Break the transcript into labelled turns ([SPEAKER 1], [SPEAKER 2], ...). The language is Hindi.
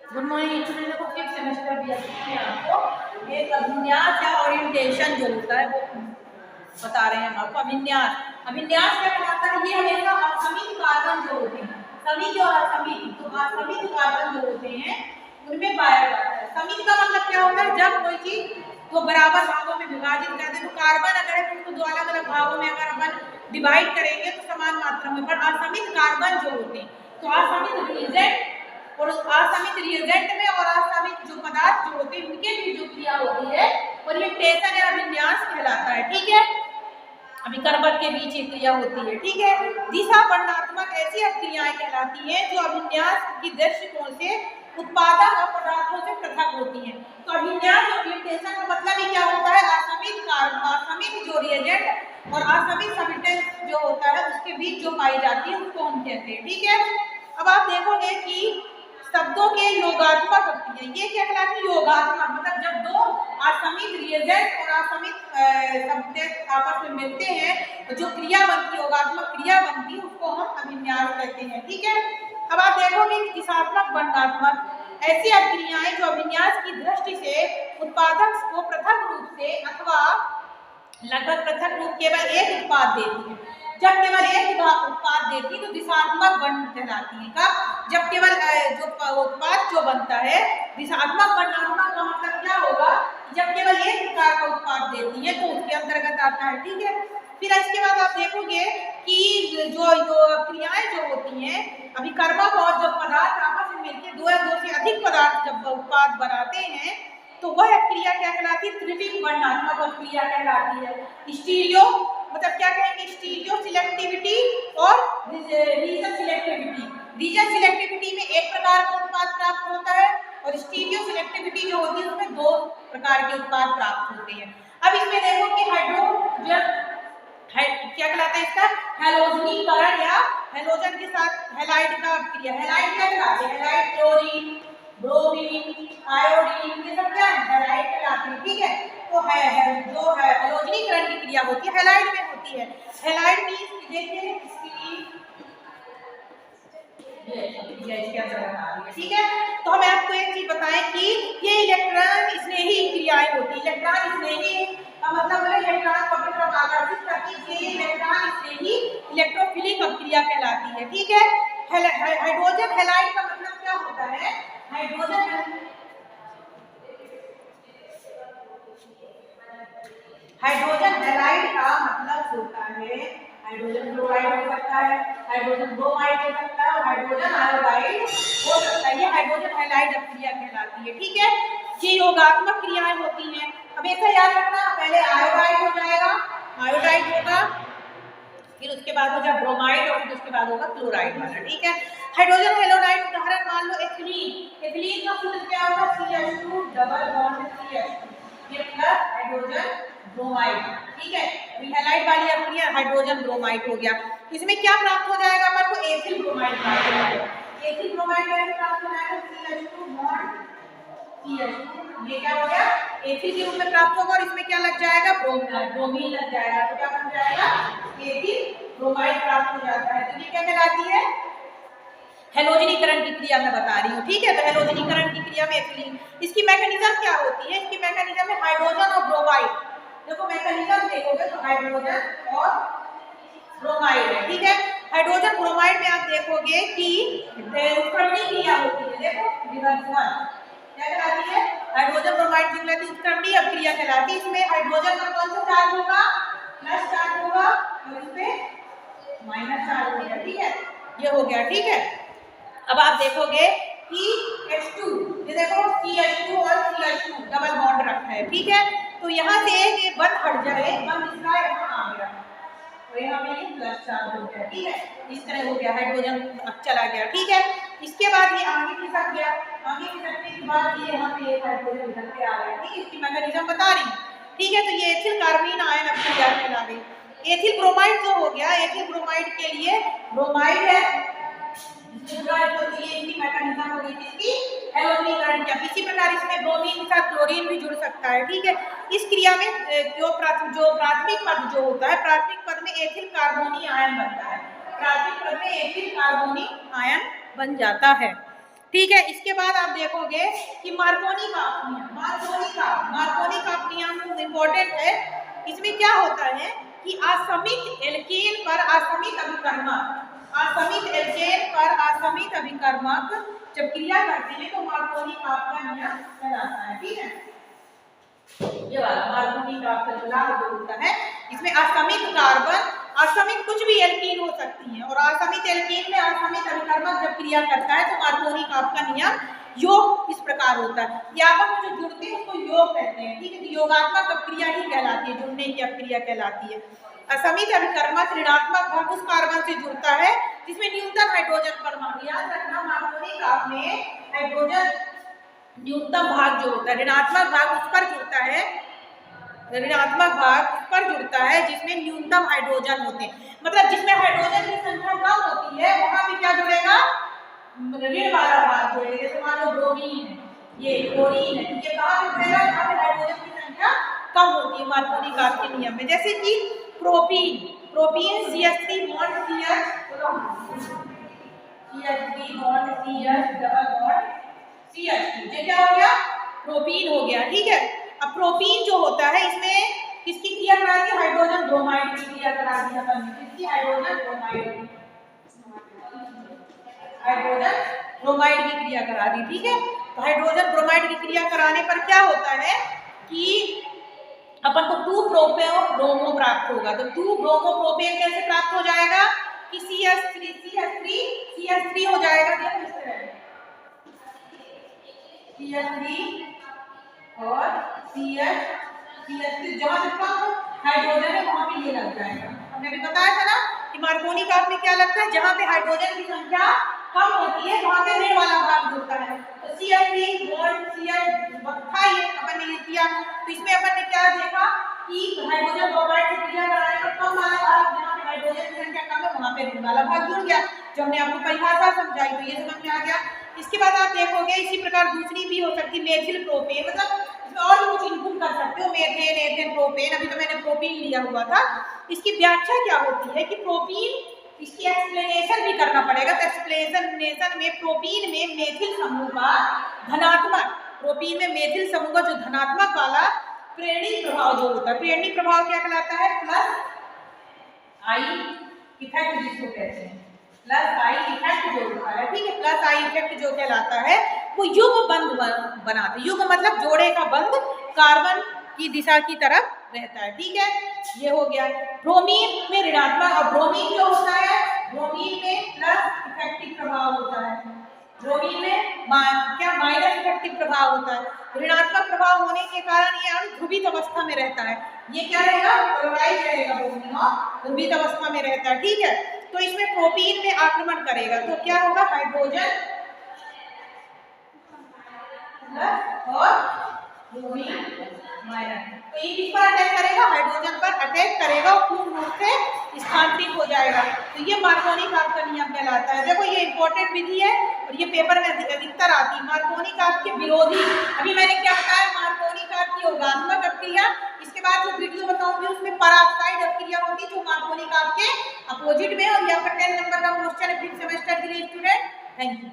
[SPEAKER 1] गुड मॉर्निंग स्टूडेंट को फिफ्थ सेमेस्टर भी है आपको एक अभिन्यास या ओरिएंटेशन जो होता है वो बता रहे हैं हम आपको। अभिन्यास अभिन्यास क्या कहलाता है? ये हमेशा असमित कार्बन जो होते हैं, समित और असमित, तो असमित कार्बन जो होते हैं उनमें पाया जाता है। समित का मतलब क्या होता है? जब कोई चीज को बराबर भागों में विभाजित कर दे, तो कार्बन अगर है तो उसको दो अलग अलग भागों में अगर अपन डिवाइड करेंगे तो समान मात्रा में, पर असमित कार्बन जो होते हैं, तो असमित रिएजेंट और असमित रिएजेंट में और असमित जो पदार्थ जो होते हैं उनके भी जो क्रिया होती है ओरिएंटेशन या अभिन्यास कहलाता है। ठीक है, अभिकर्मक के बीच एक क्रिया होती है। ठीक है, दिशा वर्णात्मक ऐसी क्रियाएं कहलाती हैं जो अभिन्यास की दृष्टिकोण से उत्पादक और पदार्थों से पृथक होती हैं। तो अभिन्यास ओरिएंटेशन का मतलब ही क्या होता है? असमित कार्बन, असमित जो रिएजेंट और असमित सब्सटेंस जो होता है उसके बीच जो पाई जाती है उसको हम कहते हैं। ठीक है, अब आप देखोगे कि शब्दों के योगात्मक क्रिया, ये क्या कहलाती है? योगात्मक मतलब जब दो असमित रिएजेंट और असमित सब्सटेंस आपस में मिलते हैं तो जो क्रिया बनती है, योगात्मक क्रिया बनती है, उसको हम अभिन्यास कहते हैं। ठीक है, अब आप देखोगे कि दिशात्मक वर्णात्मक ऐसी क्रियाएं जो अभिन्यास की दृष्टि से उत्पादक को पृथक रूप से अथवा लगभग पृथक रूप केवल एक उत्पाद देती है। जब केवल एक उत्पाद देती है तो दिशात्मक वर्ण कहलाती है। कब? जब केवल जो उत्पाद जो बनता है, दिशात्मक वर्णात्मक का मतलब क्या होगा? जब केवल एक प्रकार का उत्पाद देती है तो उसके अंतर्गत आता है। ठीक है, फिर इसके बाद आप देखोगे कि जो क्रियाएं जो होती हैं, अभिकर्मक और जब पदार्थ आपस में मिलकर दो या दो से अधिक पदार्थ जब उत्पाद बनाते हैं तो वह क्रिया क्या कहलाती है? त्रिविध वर्णात्मक क्रिया कहलाती है। स्टीरियो मतलब क्या कहेंगे? स्टीरियो सिलेक्टिविटी और रीजन सिलेक्टिविटी। रीजन सिलेक्टिविटी में एक प्रकार का उत्पाद प्राप्त होता है और स्टीरियो सिलेक्टिविटी जो होती है उसमें दो प्रकार के उत्पाद प्राप्त होते हैं। अब इसमें देखो कि हाइड्रोजन क्या कहलाता है? इसका हैलोजनीकरण या हैलोजन के साथ हैलाइड का क्रिया। हैलाइड क्या कहलाते हैं? हैलाइड क्लोरीन, ब्रोमीन, आयोडीन, ये सब क्या है? हैलाइड कहलाते हैं। ठीक है, तो जो है हैलोजनीकरण की क्रिया होती है हैलाइड में होती है। हैलाइड मींस देखिए इसके अंदर बता रही है। ठीक है, तो हमें आपको एक चीज बताएं कि ये इलेक्ट्रॉन स्नेही क्रियाएं होती है। इलेक्ट्रॉन स्नेही का मतलब है इलेक्ट्रॉन को अपनी तरफ आकर्षित करती है। इलेक्ट्रॉन स्नेही इलेक्ट्रोफिलिक क्रिया कहलाती है। ठीक है, हाइड्रोजन हैलाइड का मतलब क्या होता है? हाइड्रोजन हैलाइड का मतलब होता है हाइड्रोजन क्लोराइड हो सकता है, हाइड्रोजन ब्रोमाइड हो सकता है और हाइड्रोजन आयोडाइड हो सकता है। ये हाइड्रोजन हैलाइड क्रिया कहलाती है। ठीक है, ये योगात्मक क्रियाएं होती हैं। अब ऐसा याद रखना, पहले आयोडाइड हो जाएगा, आयोडाइड होगा, फिर उसके बाद हो जाए ब्रोमाइड और फिर उसके बाद होगा क्लोराइड वाला। ठीक है, हाइड्रोजन हैलोनाइड उदाहरण मान लो एथिलीन। एथिलीन का सूत्र क्या होगा? CH2 डबल बॉन्ड CH2 ये प्लस हाइड्रोजन ब्रोमाइड। ठीक है, हैलाइड वाली अपनी हाइड्रोजन ब्रोमाइड हो गया। इसमें क्या प्राप्त हो जाएगा? अपन को एथिल ब्रोमाइड प्राप्त हो जाएगा। एथिल ब्रोमाइड कैसे प्राप्त हो जाएगा? CH2 बॉन्ड CH2, ये क्या हो गया? एथिल के रूप में प्राप्त होगा और इसमें क्या लग जाएगा? ब्रोमीन लग जाएगा, तो क्या बन जाएगा? एथिल ब्रोमाइड प्राप्त हो जाता है। तो ये क्या कहलाती है? हैलोजनीकरण की क्रिया मैं बता रही हूँ। ठीक है, तो हैलोजनीकरण की क्रिया में एथिलीन, इसकी मैकेनिज्म क्या होती है? इसकी मैकेनिज्म है हाइड्रोजन और ब्रोमाइड। देखो मैकेनिज्म देखोगे तो हाइड्रोजन और ब्रोमाइड है। ठीक है, हाइड्रोजन ब्रोमाइड में आप देखोगे कि उत्क्रमणीय क्रिया होती है। देखो रिवर्स वन क्या कहलाती है? हाइड्रोजन ब्रोमाइड जो कहलाती है उत्क्रमणीय क्रिया कहलाती है। इसमें हाइड्रोजन का कौन सा चार्ज होगा? प्लस चार्ज होगा और इसमें माइनस चार्ज होगा। ठीक है, ये हो गया। ठीक है, अब आप देखोगे कि H2, ये देखो CH2 और CH2 डबल बॉन्ड रखा है। ठीक है, तो यहाँ से एक बंद हट जाए, बंद इसका यहाँ आ गया तो यहाँ पे ये प्लस चार्ज हो गया। ठीक है, इस तरह हो गया, हाइड्रोजन चला गया। ठीक है, इसके बाद ये आगे खिसक गया, आगे खिसकने के बाद ये यहाँ पे एक हाइड्रोजन इधर पे आ गया। ठीक है, इसकी मैकेनिज्म बता रही हूँ। ठीक है, तो ये एथिल कार्बाइन आयन अब क्रिया में आ गई। एथिल ब्रोमाइड जो हो गया, एथिल ब्रोमाइड के लिए ब्रोमाइड है, इसी प्रकार इसमें ब्रोमीन के साथ क्लोरीन भी जुड़ सकता है। ठीक है, इस क्रिया में जो प्राथमिक पद जो होता है, प्राथमिक पद में एथिल कार्बोनी आयन बनता है। प्राथमिक पद में एथिल कार्बोनी आयन बन जाता है। ठीक है। इसके बाद आप देखोगे कि मार्कोनी का नियम, मार्कोनी का नियम इंपॉर्टेंट है। इसमें क्या होता है कि असमित एल्केन पर असमित अभिकर्मक, असमित एल्केन पर असमित अभिकर्मक जब क्रिया करते हैं तो मार्कोनी का नियम कहलाता है। ठीक है, ये वाला मार्कोनी का लाभ जो होता है, इसमें असमित कार्बन, असमित कुछ भी एल्कीन हो सकती है और असमित एल्कीन में असमित अभिकर्मक जब क्रिया करता है तो मार्कोनी का नियम योग इस प्रकार होता है। यहाँ पर जो जुड़ते हैं उसको योग कहते हैं। ठीक है, तो योगात्मक अपक्रिया ही कहलाती है, जुड़ने की अपक्रिया कहलाती है। असमित अभिकर्मक ऋणात्मक भाग उस कार्बन से जुड़ता है जिसमें न्यूनतम हाइड्रोजन परमाणु, याद रखना मार्कोनी का में हाइड्रोजन न्यूनतम भाग जो होता है, ऋणात्मक भाग उस पर जुड़ता है, ऋणात्मक भाग उस पर जुड़ता है जिसमें न्यूनतम हाइड्रोजन होते हैं। मतलब जिसमें हाइड्रोजन की संख्या कम होती है वहां पे क्या जुड़ेगा, ऋण वाला भाग जुड़ेगा। जैसे मान लो ब्रोमीन है, ये क्लोरीन है, ये कहां पे जुड़ेगा, जहां पे हाइड्रोजन की संख्या कम होती है मार्कोनी का के नियम में। जैसे कि propene, propene CH3 bond CH3 bond CH double bond CH2, ये क्या हो गया, प्रोपीन हो गया। ठीक है, अब प्रोपीन जो होता है इसमें किसकी क्रिया करा दी, हाइड्रोजन ब्रोमाइड की क्रिया करा दी अपन ने, किसकी, हाइड्रोजन ब्रोमाइड, हाइड्रोजन ब्रोमाइड की क्रिया करा दी। ठीक है, तो हाइड्रोजन ब्रोमाइड की क्रिया कराने पर क्या होता है कि अपन को 2 प्रोपेन ब्रोमो प्राप्त होगा। तो 2 ब्रोमो प्रोपेन कैसे प्राप्त हो जाएगा कि CH3 हो जाएगा, देखो इस तरह CH3 और CH3 जहां से कम हाइड्रोजन है वहां पे ये लग जाएगा। हमने भी बताया था ना कि मार्कोनी का में क्या लगता है, जहां पे हाइड्रोजन की संख्या कम होती है वहां पे ऋण वाला भाग जुड़ता है। तो CH3 बॉन्ड CH था ये अपन ने ये किया, तो इसमें अपन ने क्या देखा कि हाइड्रोजन ब्रोमाइड से क्रिया कराने पर कम वाला भाग, जहां पे हाइड्रोजन की संख्या कम है वहां पे ऋण वाला भाग जुड़ गया। जो हमने आपको परिभाषा समझाई तो ये समझ में आ गया। इसके बाद आप देखोगे इसी प्रकार दूसरी भी हो सकती है मेथिल प्रोपेन, मतलब इसमें और भी कुछ इनपुट कर सकते हो, मेथेन, एथेन, प्रोपेन, अभी तो मैंने प्रोपीन लिया हुआ था। इसकी व्याख्या क्या होती है कि प्रोपीन, इसकी एक्सप्लेनेशन भी करना पड़ेगा। तो एक्सप्लेनेशन में प्रोपीन में मेथिल समूह का धनात्मक, प्रोपीन में मेथिल समूह का जो धनात्मक वाला प्रेरणिक प्रभाव जो होता है, प्रेरणिक प्रभाव क्या कहलाता है, प्लस आई इफेक्ट जिसको कहते हैं, प्लस आई इफेक्ट जो होता है। ठीक है, प्लस आई इफेक्ट जो कहलाता है वो युग बंध बनाते, युग मतलब जोड़े का बंध कार्बन की दिशा की तरफ रहता है। ठीक है, ये हो गया। ब्रोमीन में ऋणात्मक, और ब्रोमीन जो होता है, ब्रोमीन में प्लस इफेक्टिव प्रभाव होता है, ब्रोमीन में क्या माइनस इफेक्टिव प्रभाव होता है। ऋणात्मक प्रभाव होने के कारण ये अणु ध्रुवित अवस्था में रहता है, ये क्या रहेगा, पोलराइज रहेगा, ब्रोमीन ध्रुवित अवस्था में रहता है। ठीक है, तो इसमें प्रोपीन में आक्रमण करेगा तो क्या होगा, हाइड्रोजन और ब्रोमीन माइनस, तो ये किस पर अटैक करेगा, हाइड्रोजन पर अटैक करेगा और पूर्ण रूप से स्थानांतरित हो जाएगा। तो ये मार्कोनी का नियम कहलाता है। देखो ये इंपॉर्टेंट विधि है और ये पेपर में अधिकतर आती है। मार्कोनी का के विरोधी, अभी मैंने क्या बताया, मार्कोनी का की योगात्मक अपक्रिया, इसके बाद जो वीडियो बताऊंगी उसमें पराक्साइड अपक्रिया होगी जो मार्कोनी का के अपोजिट में, और यहाँ पर 10 नंबर का क्वेश्चन है फिफ्थ सेमेस्टर के लिए स्टूडेंट। Thank you.